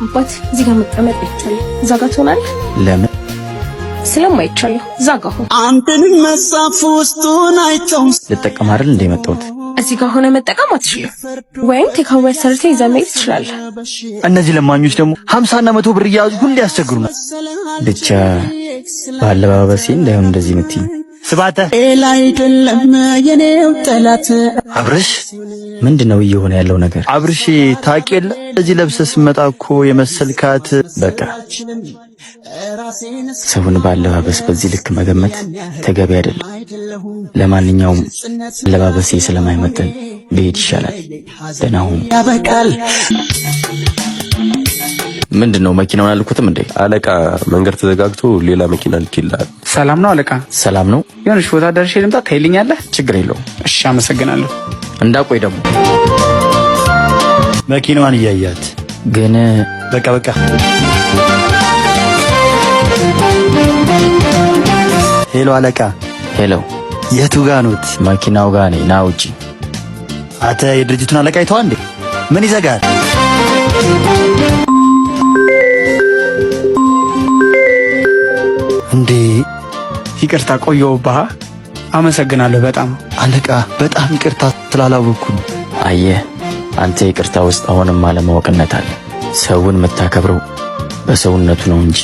አባት እዚህ ጋር መቀመጥ ይቻላል። እዛ ጋር ትሆናለህ። ለምን? ስለማይቻል እዛ ጋር ሆነ። አንተን መጻፍ ውስጡን አይተው ልጠቀም አይደል እንደ መጣሁት። እዚህ ጋር ሆነ መጠቀም አትችልም። ወይም ቴካዌ ሰርተህ ይዘህ መሄድ ትችላለህ። እነዚህ ለማኞች ደግሞ 50 እና 100 ብር እያያዙ ሁሌ ያስቸግሩናል። ብቻ ባለባበሴ እንዳይሆን እንደዚህ የምትይኝ ስባተ ላይ አይደለም የኔው ጠላት አብርሽ። ምንድነው እየሆነ ያለው ነገር? አብርሽ ታውቂ የለ እዚህ ለብሰህ ስትመጣ እኮ የመሰልካት። በቃ ሰውን ባለባበስ በዚህ ልክ መገመት ተገቢ አይደለም። ለማንኛውም አለባበሴ ስለማይመጥን ብሄድ ይሻላል። ደህና ሁን። ያበቃል። ምንድነው መኪናውን አልኩትም እንዴ? አለቃ መንገድ ተዘጋግቶ ሌላ መኪና ልክልሃል። ሰላም ነው አለቃ? ሰላም ነው። የሆነሽ ቦታ ደርሼ ልምጣ ታይልኛለህ? ችግር የለውም። እሺ አመሰግናለሁ። እንዳቆይ ደግሞ መኪናዋን እያያት ግን በቃ ሄሎ አለቃ። ሄሎ። የቱ ጋር ኖት? መኪናው ጋር ነኝ። ና ውጪ። አንተ የድርጅቱን አለቃ አይተኸው እንዴ? ምን ይዘጋል? እንዴ ይቅርታ ቆየሁብህ። አመሰግናለሁ በጣም አለቃ። በጣም ይቅርታ ስላላወቅኩ ነው። አየህ አንተ ይቅርታ ውስጥ አሁንም አለማወቅነት አለ። ሰውን የምታከብረው በሰውነቱ ነው እንጂ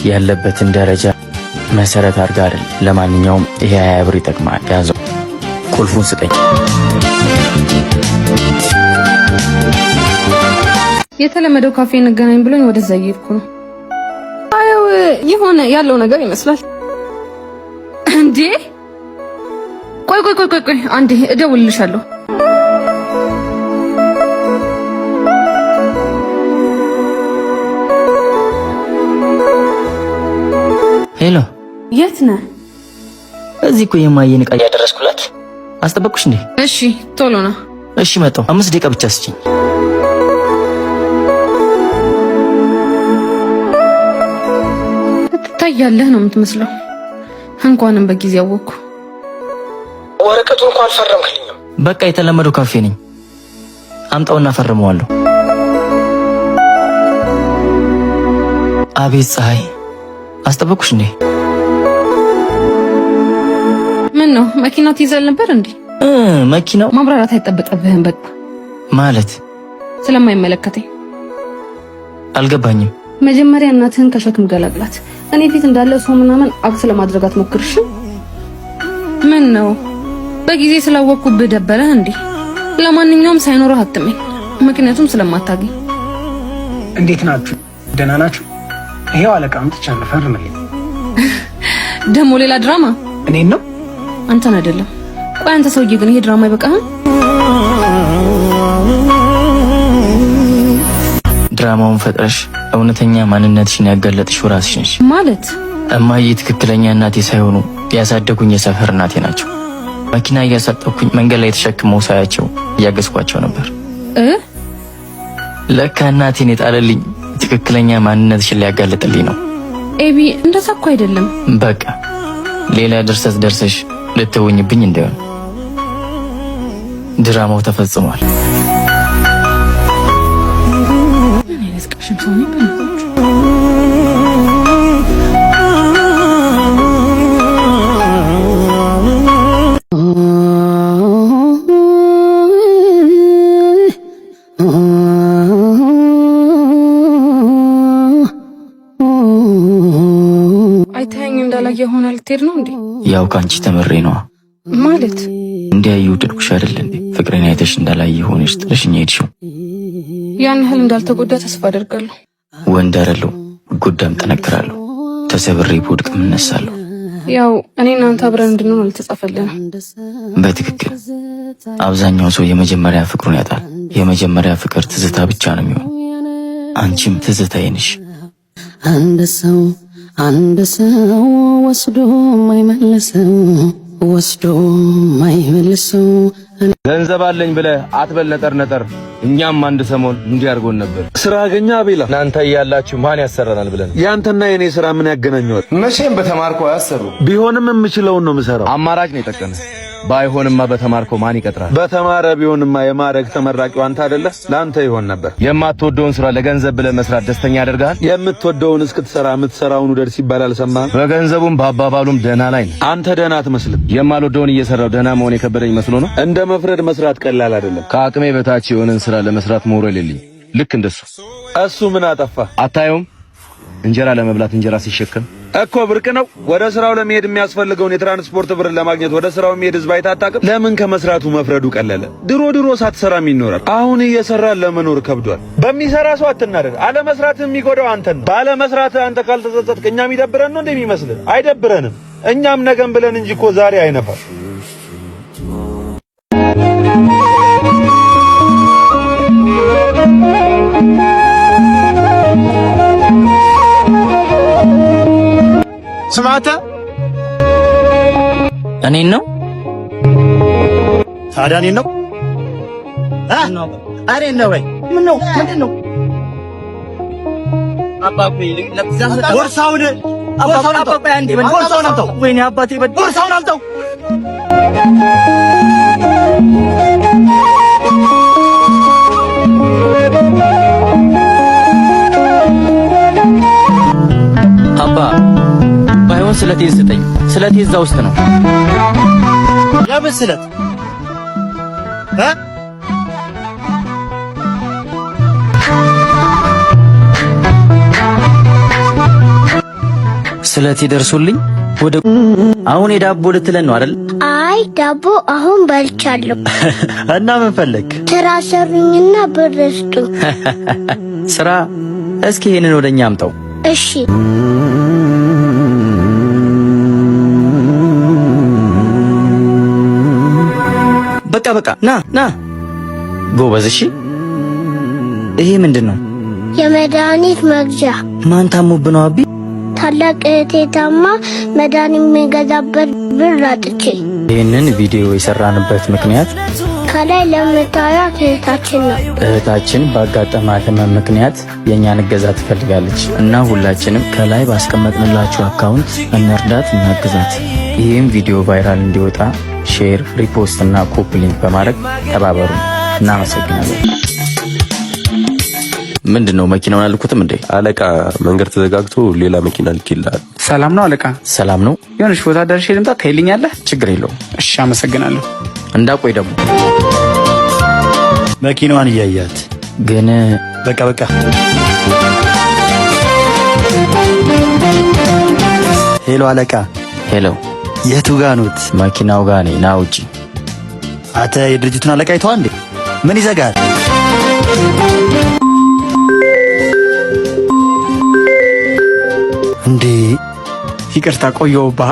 ያለበትን ደረጃ መሰረት አድርጋ አይደል። ለማንኛውም ይሄ 20 ብር ይጠቅማል። ያዘው። ቁልፉን ስጠኝ። የተለመደው ካፌ እንገናኝ ብሎኝ ወደዛ እየሄድኩ ነው። አየው የሆነ ያለው ነገር ይመስላል። እንዴ ቆይ አንዴ እደውልልሻለሁ። ሄሎ። የት ነህ? እዚህ እኮ የማየን ዕቃ ያደረስኩላት። አስጠበቅኩሽ እንዴ? እሺ ቶሎ ና። እሺ መጣሁ። 5 ደቂቃ ብቻ ስጪኝ። ትታያለህ ነው የምትመስለው። እንኳንም በጊዜ አወቅኩ። ወረቀቱ እንኳን አልፈረምክልኝም። በቃ የተለመደው ካፌ ነኝ። አምጣውና ፈርመዋለሁ። አቤት ፀሐይ፣ አስጠበቅኩሽ እንዴ? ምን ነው መኪናው ትይዘል ነበር እንዴ? መኪናው ማብራራት አይጠበቅብህም። በቃ ማለት ስለማይመለከተኝ። አልገባኝም። መጀመሪያ እናትህን ከሸክም ገላግላት። እኔ ፊት እንዳለ ሰው ምናምን አክት ለማድረግ አትሞክርሽ። ምን ነው በጊዜ ስላወቅኩብህ ደበረህ እንዴ? ለማንኛውም ሳይኖርህ አትመኝ፣ ምክንያቱም ስለማታገኝ። እንዴት ናችሁ? ደህና ናችሁ? ይሄው አለቃ አምጥቻለሁ፣ ፈርምልኝ። ደሞ ሌላ ድራማ? እኔን ነው? አንተን አይደለም። ቆይ አንተ ሰውዬ ግን ይሄ ድራማ አይበቃህም? ድራማውን ፈጥረሽ እውነተኛ ማንነትሽን ያጋለጥሽው ራስሽ ነሽ። ማለት እማዬ ትክክለኛ እናቴ ሳይሆኑ ያሳደጉኝ የሰፈር እናቴ ናቸው። መኪና እያሳጠብኩኝ መንገድ ላይ ተሸክመው ሳያቸው እያገዝኳቸው ነበር። ለካ እናቴን የጣለልኝ ትክክለኛ ማንነትሽን ሊያጋልጥልኝ ነው። ኤቢ እንደዛ እኮ አይደለም። በቃ ሌላ ድርሰት ደርሰሽ ልትወኝብኝ እንዳይሆን። ድራማው ተፈጽሟል። አይተኸኝ እንዳላየ ሆነ ልትሄድ ነው እንዴ? ያው ካንቺ ተመሬ ነው ማለት። እንዲያዩ ድርኩሽ አይደል እንዴ? ፍቅሬን አይተሽ እንዳላየ ሆነሽ ጥለሽኝ ሄድሽው። ያን ያህል እንዳልተጎዳ ተስፋ አደርጋለሁ። ወንድ አይደለሁ፣ ጎዳም ጠነክራለሁ። ተሰብሬ ብወድቅም እነሳለሁ። ያው እኔና አንተ አብረን እንድንሆን አልተጻፈልንም። በትክክል አብዛኛው ሰው የመጀመሪያ ፍቅሩን ያጣል። የመጀመሪያ ፍቅር ትዝታ ብቻ ነው የሚሆነው። አንቺም ትዝታዬ ነሽ። አንድ ሰው ወስዶ ማይመልሰው ገንዘብ አለኝ ብለህ አትበል ነጠር። እኛም አንድ ሰሞን እንዲህ አድርጎን ነበር። ስራ አገኛ ቤላ እናንተ እያላችሁ ማን ያሰራናል ብለን። ያንተና የኔ ስራ ምን ያገናኘዋል? መቼም በተማርኩ አያሰሩ። ቢሆንም የምችለውን ነው የምሰራው። አማራጭ ነው የጠቀመ። ባይሆንማ በተማርከው ማን ይቀጥራል? በተማረ ቢሆንማ የማረግ ተመራቂው አንተ አይደለ? ላንተ ይሆን ነበር። የማትወደውን ስራ ለገንዘብ ብለህ መስራት ደስተኛ ያደርጋል? የምትወደውን እስክትሰራ የምትሰራውን ውደድ ሲባል አልሰማህም? በገንዘቡም በአባባሉም ደህና ላይ ነህ። አንተ ደህና አትመስልም። የማልወደውን እየሰራው ደህና መሆን የከበደኝ መስሎ ነው። እንደ መፍረድ መስራት ቀላል አይደለም። ከአቅሜ በታች የሆነን ስራ ለመስራት ሞራል የለኝም። ልክ እንደሱ። እሱ ምን አጠፋ? አታየውም? እንጀራ ለመብላት እንጀራ ሲሸከም እኮ ብርቅ ነው። ወደ ስራው ለመሄድ የሚያስፈልገውን የትራንስፖርት ብር ለማግኘት ወደ ስራው የሚሄድ ህዝብ አይታጣቅም። ለምን ከመስራቱ መፍረዱ ቀለለ? ድሮ ሳትሰራም ይኖራል። አሁን እየሰራ ለመኖር ከብዷል። በሚሰራ ሰው አትናደድ። አለመስራት የሚጎዳው አንተን ነው። ባለመስራት አንተ ካልተጸጸትክ እኛም ይደብረን ነው እንደሚመስልህ? አይደብረንም። እኛም ነገም ብለን እንጂ እኮ ዛሬ አይነፋም። ስማተ እኔን ነው ታዲያ እኔን ነው እኔን ነው ወይ ምን ነው ምንድን ነው አባቴ ቦርሳውን አምጣው ወይኔ አባቴ ቦርሳውን አምጣው አባ ባይሆን ስለቴን ስጠኝ። ስለቴ እዛ ውስጥ ነው። የምን ስለት ስለቴ ደርሶልኝ ወደ አሁን የዳቦ ልትለን ነው አይደል? አይ ዳቦ አሁን በልቻለሁ። እና ምን ፈለክ? ስራ ሰሩኝና ብር ስጡኝ። ስራ? እስኪ ይሄንን ወደኛ አምጣው። እሺ በቃ ና ጎበዝ። እሺ ይሄ ምንድነው? የመድኃኒት መግዣ። ማን ታሞብህ ነው አቢ? ታላቅ እህቴ ታማ መድኃኒት የሚገዛበት ብር አጥቼ። ይህንን ቪዲዮ የሰራንበት ምክንያት ከላይ ለምታዩት እህታችን ነው። እህታችን ባጋጠማት ህመም ምክንያት የእኛን እገዛ ትፈልጋለች እና ሁላችንም ከላይ ባስቀመጥንላችሁ አካውንት እንርዳት፣ እናግዛት። ይህም ቪዲዮ ቫይራል እንዲወጣ ሼር፣ ሪፖስት እና ኮፒ ሊንክ በማድረግ ተባበሩ። እናመሰግናለን። ምንድነው መኪናውን አልኩትም እንዴ? አለቃ መንገድ ተዘጋግቶ ሌላ መኪና ልክልሃል። ሰላም ነው አለቃ? ሰላም ነው። የሆነች ቦታ ደርሼ ልምጣ ትሄልኛለህ? ችግር የለውም። እሺ አመሰግናለሁ። እንዳቆይ ደግሞ መኪናዋን እያያት ግን በቃ ሄሎ አለቃ። ሄሎ የቱ ጋ ኖት? መኪናው ጋር ነኝ። ና ውጪ። አንተ የድርጅቱን አለቃ አይተኸው እንዴ? ምን ይዘጋል? እንዴ ይቅርታ ቆየሁብህ።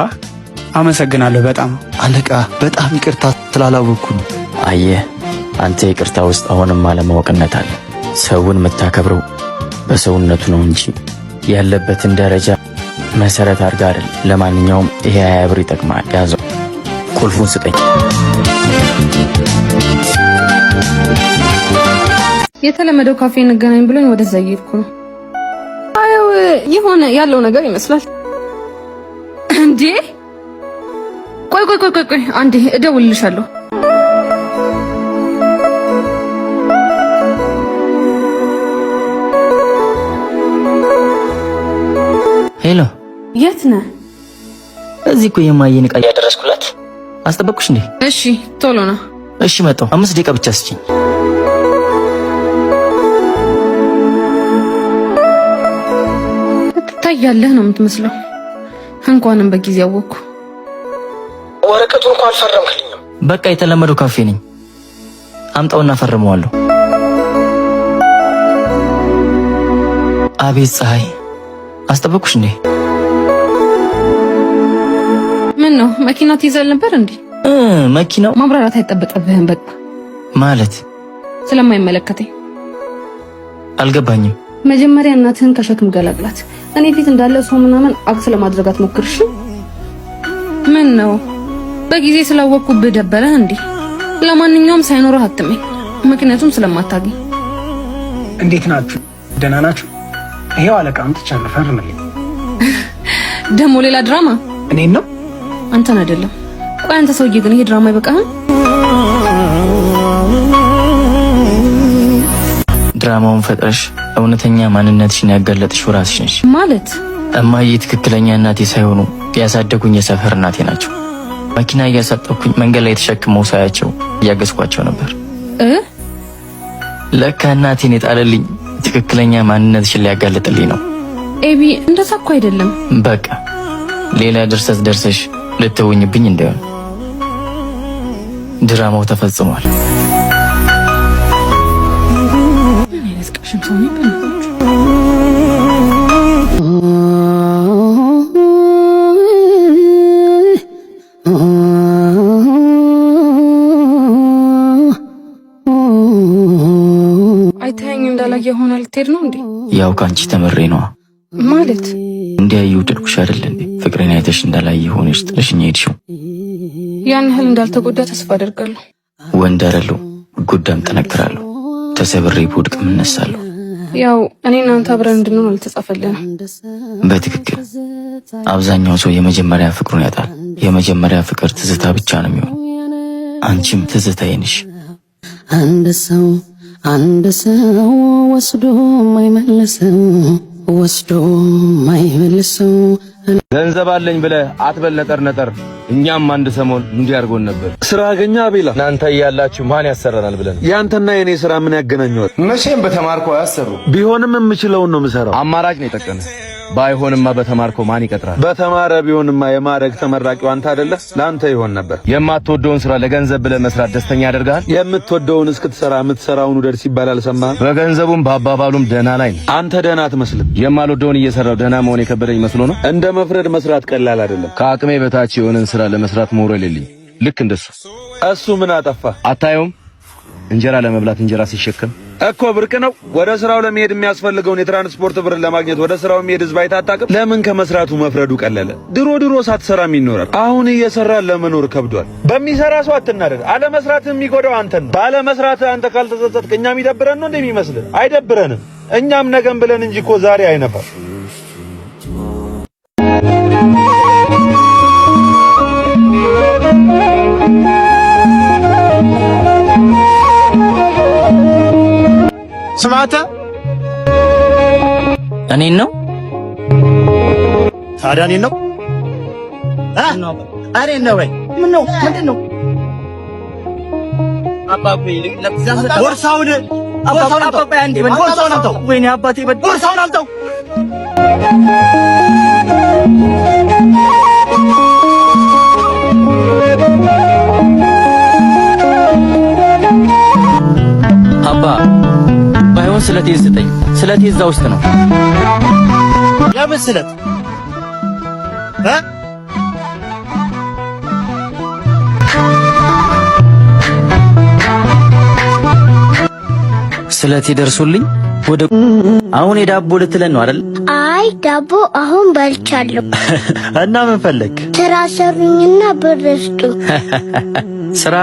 አመሰግናለሁ በጣም አለቃ። በጣም ይቅርታ ስላላወቅኩ ነው። አየህ አንተ ይቅርታ ውስጥ አሁንም አለማወቅነት አለ። ሰውን የምታከብረው በሰውነቱ ነው እንጂ ያለበትን ደረጃ መሰረት አድርጋ አይደል። ለማንኛውም ይሄ 20 ብር ይጠቅማል። ያዘው። ቁልፉን ስጠኝ። የተለመደው ካፌ እንገናኝ ብሎኝ ወደዛ እየሄድኩ ነው። አየው የሆነ ያለው ነገር ይመስላል። እንዴ ቆይ አንዴ እደውልልሻለሁ። ሄሎ የት ነህ? እዚህ እኮ የማየን ዕቃ ያደረስኩላት። አስጠበቅኩሽ እንዴ? እሺ ቶሎ ና። እሺ መጣሁ። 5 ደቂቃ ብቻ ስጪኝ። ትታያለህ ነው የምትመስለው። እንኳንም በጊዜ አወቅኩ። ወረቀቱን እንኳን አልፈረምክልኝም። በቃ የተለመደው ካፌ ነኝ። አምጣውና ፈርመዋለሁ። አቤት ፀሐይ፣ አስጠበቅኩሽ እንዴ? ምን ነው መኪና ትይዘል ነበር እንዴ? መኪናው ማብራራት አይጠበቅብህም። በቃ ማለት ስለማይመለከተኝ። አልገባኝም። መጀመሪያ እናትህን ከሸክም ገላግላት። እኔ ፊት እንዳለ ሰው ምናምን አክት ለማድረግ አትሞክርሽ። ምን ነው በጊዜ ስላወቅኩብህ ደበረህ እንዴ? ለማንኛውም ሳይኖርህ አትመኝ፣ ምክንያቱም ስለማታገኝ። እንዴት ናችሁ? ደህና ናችሁ? ይሄው አለቃ አምጥቻለሁ፣ ፈርምልኝ። ደግሞ ሌላ ድራማ? እኔን ነው? አንተን አይደለም። ቆይ አንተ ሰውዬ ግን ይሄ ድራማ ይበቃል። ድራማውን ፈጥረሽ እውነተኛ ማንነትሽን ያጋለጥሽው ራስሽ ነሽ ማለት። እማዬ ትክክለኛ እናቴ ሳይሆኑ ያሳደጉኝ የሰፈር እናቴ ናቸው። መኪና እያሳጠኩኝ መንገድ ላይ ተሸክመው ሳያቸው እያገዝኳቸው ነበር። ለካ እናቴን የጣለልኝ ትክክለኛ ማንነትሽን ሊያጋልጥልኝ ነው። ኤቢ እንደዛ እኮ አይደለም። በቃ ሌላ ድርሰት ደርሰሽ ልትውኝብኝ እንዳይሆን ድራማው ተፈጽሟል። አይተኸኝ እንዳላየ ሆነ ልትሄድ ነው እንዴ? ያው ካንቺ ተመሬ ነው ማለት። እንዲያዩ ድርኩሽ አይደል እንዴ? ፍቅሬን አይተሽ እንዳላየ ሆነሽ ጥለሽኝ ሄድሽው። ያን ያህል እንዳልተጎዳ ተስፋ አደርጋለሁ። ወንድ አይደለሁ፣ ጉዳም ጠነክራለሁ። ተሰብሬ ብወድቅ እነሳለሁ። ያው እኔ እናንተ አብረን እንድንሆን አልተጻፈልንም። በትክክል አብዛኛው ሰው የመጀመሪያ ፍቅሩን ያጣል። የመጀመሪያ ፍቅር ትዝታ ብቻ ነው የሚሆነው። አንቺም ትዝታዬ ነሽ። አንድ ሰው ወስዶ ማይመልሰው ገንዘብ አለኝ ብለህ አትበል ነጠር ነጠር። እኛም አንድ ሰሞን እንዲህ አድርጎን ነበር። ስራ አገኛ ቤላ እናንተ እያላችሁ ማን ያሰራናል ብለን። ያንተና የኔ ስራ ምን ያገናኘዋል? መቼም በተማርከው አያሰሩ። ቢሆንም የምችለውን ነው የምሰራው። አማራጭ ነው የጠቀመ። ባይሆንማ በተማርከው ማን ይቀጥራል? በተማረ ቢሆንማ የማረግ ተመራቂው አንተ አይደለ? ለአንተ ይሆን ነበር። የማትወደውን ስራ ለገንዘብ ብለህ መስራት ደስተኛ ያደርጋል? የምትወደውን እስክትሰራ የምትሰራውን ውደድ ሲባል አልሰማህም? በገንዘቡም በአባባሉም ደህና ላይ ነው። አንተ ደህና አትመስልም። የማልወደውን እየሰራው ደህና መሆን የከበደኝ መስሎ ነው። እንደ መፍረድ መስራት ቀላል አይደለም። ከአቅሜ በታች የሆነን ስራ ለመስራት ሞራል የለኝም። ልክ እንደሱ። እሱ ምን አጠፋ? አታየውም? እንጀራ ለመብላት እንጀራ ሲሸከም እኮ ብርቅ ነው። ወደ ስራው ለመሄድ የሚያስፈልገውን የትራንስፖርት ብር ለማግኘት ወደ ስራው የሚሄድ ህዝብ አይታጣቅም። ለምን ከመስራቱ መፍረዱ ቀለለ? ድሮ ሳትሰራም ይኖራል። አሁን እየሰራ ለመኖር ከብዷል። በሚሰራ ሰው አትናደድ። አለመስራት የሚጎዳው አንተን ነው። ባለመስራት አንተ ካልተጸጸትክ እኛም ይደብረን ነው እንደሚመስልህ? አይደብረንም። እኛም ነገም ብለን እንጂ እኮ ዛሬ አይነፋም። ስማተ እኔን ነው ታዲያ እኔን ነው እኔን ነው ወይ? ምን ነው? ምንድን ነው? አባቴ ቦርሳውን አምጣው። ወይኔ አባቴ ቦርሳውን አምጣው። አባ ባይሆን ስለቴ ስጠኝ። ስለቴ እዛ ውስጥ ነው። የምን ስለት? ስለቴ ደርሶልኝ ወደ አሁን የዳቦ ልትለን ነው አይደል? አይ ዳቦ አሁን በልቻለሁ። እና ምን ፈለግ? ስራ ሰሩኝና ብር ስጡ። ስራ?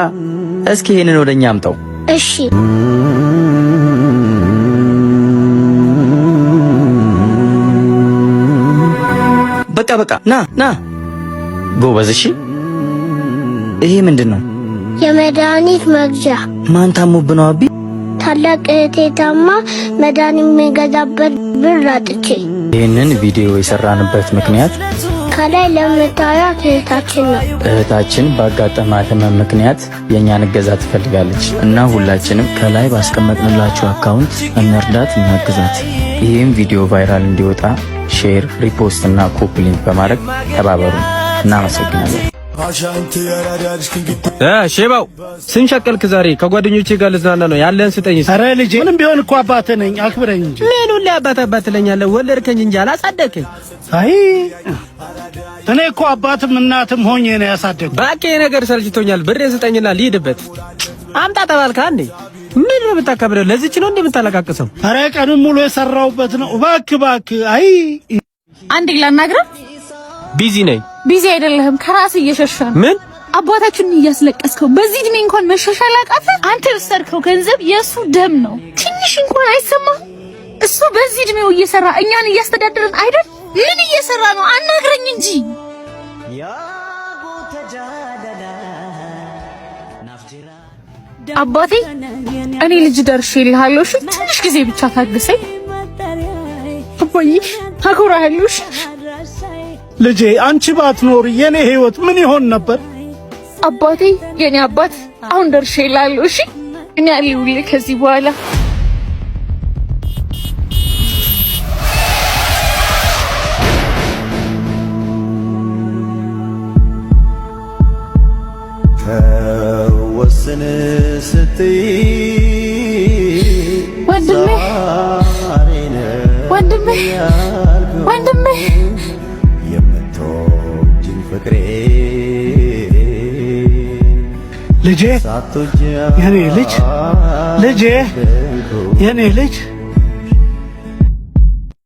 እስኪ ይሄንን ወደኛ አምጣው። እሺ በቃ ና ጎበዝ። እሺ ይሄ ምንድነው? የመድኃኒት መግዣ። ማን ታሞብህ ነው አቢ? ታላቅ እህቴ ታማ መድኃኒት የሚገዛበት ብር አጥቼ። ይህንን ቪዲዮ የሰራንበት ምክንያት ከላይ ለምታዩት እህታችን ነው። እህታችን ባጋጠማት ህመም ምክንያት የእኛን እገዛ ትፈልጋለች እና ሁላችንም ከላይ ባስቀመጥንላችሁ አካውንት እንርዳት፣ እናግዛት። ይህም ቪዲዮ ቫይራል እንዲወጣ ሼር፣ ሪፖስት እና ኮፒ ሊንክ በማድረግ ተባበሩ። እናመሰግናለን። ሼባው ስንሸቀልክ ዛሬ ከጓደኞቼ ጋር ልዝናና ነው። ያለህን ስጠኝ። ኧረ ልጄ ምንም ቢሆን እኮ አባትህ ነኝ፣ አክብረኝ እንጂ። ምን ሁሌ አባት ትለኛለህ? ወለድከኝ እንጂ አላሳደግከኝ። አይ እኔ እኮ አባትም እናትም ሆኜ ነው ያሳደግኩ። እባክህ ነገር ሰልችቶኛል። ብሬን ስጠኝና ልሂድበት። አምጣ ተባልካ እንዴ? ምን ነው የምታከብረው? ለዚች ነው እንዴ የምታለቃቅሰው? ኧረ ቀኑን ሙሉ የሰራሁበት ነው። እባክህ። አይ አንድ ላናግረህ። ቢዚ ነኝ። ቢዚ አይደለህም፣ ከራስ እየሸሸህ። ምን አባታችንን እያስለቀስከው በዚህ እድሜ እንኳን መሻሻል አቃተህ? አንተ የወሰድከው ገንዘብ የእሱ ደም ነው። ትንሽ እንኳን አይሰማህም? እሱ በዚህ እድሜው እየሰራ እኛን እያስተዳደረን አይደል? ምን እየሰራ ነው? አናግረኝ እንጂ። አባቴ እኔ ልጅ ደርሼልሃለሁ። እሺ ትንሽ ጊዜ ብቻ ታግሰኝ። አባዬ አኮራሃለሁ። ልጄ አንቺ ባትኖር የኔ ህይወት ምን ይሆን ነበር? አባቴ የኔ አባት አሁን ደርሼልሃለሁ። እሺ እኔ አለሁልህ ከዚህ በኋላ። ወስን ስትይ ወንድሜ የምትወጂኝ ፍቅሬ ልጄ የኔ ልጅ የኔ ልጅ